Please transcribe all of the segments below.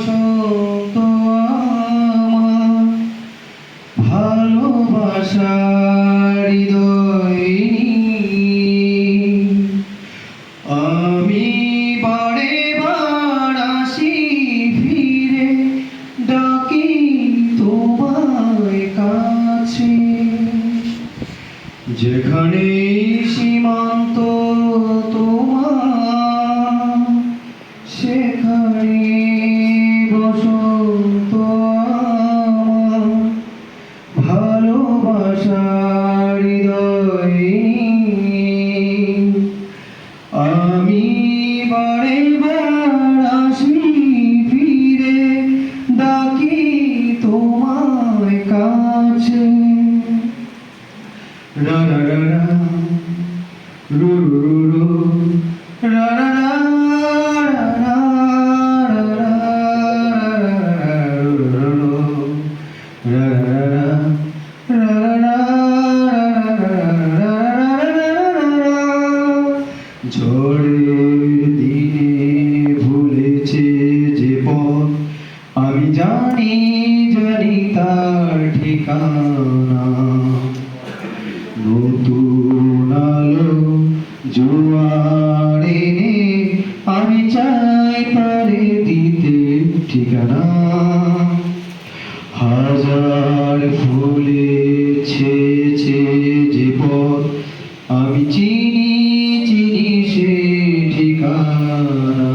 বসন্ত আমার ভালোবাসার হৃদয় আমি বারে বার আসি ফিরে ডাকি তোমায় কাছে যেখানে সীমান্ত তোমার সেখানে বসন্ত আমার ভালোবাসার হৃদয় আমি বারে বার আসি ফিরে ডাকি তোমায় কাছে রা রা রা রা রু রু রু রা রা রা ঝড়ের দিনে ভুলেছে যে পথ আমি জানি জানি তার ঠিকানা নতুন আলো জোয়ার এনে আমি চাই তারে দিতে ঠিকানা হাজার ফুলে ছেয়েছে যে পথ আমি চিনি চিনি সে ঠিকানা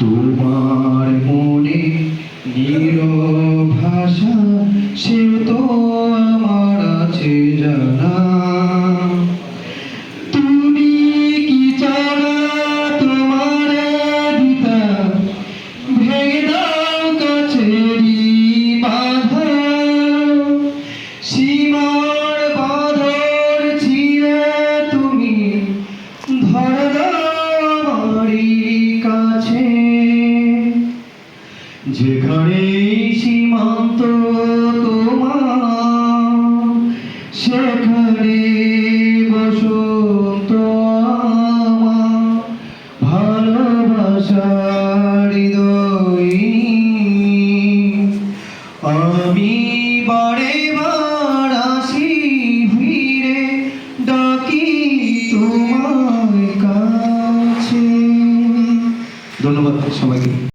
তোমার মনে নীরব ভাষা সে তো আমার আছে জানা তুমি কি চারা তোমার দিতা ভেঙে দাও কাছেরই বাধা সীমার বাঁধর ছিঁড়ে তুমি ধরে দাও আমারই কাছে যেখানে সীমান্ত তোমার সেখানে বসন্ত আমার ভালোবাসার হৃদয় আমি বারে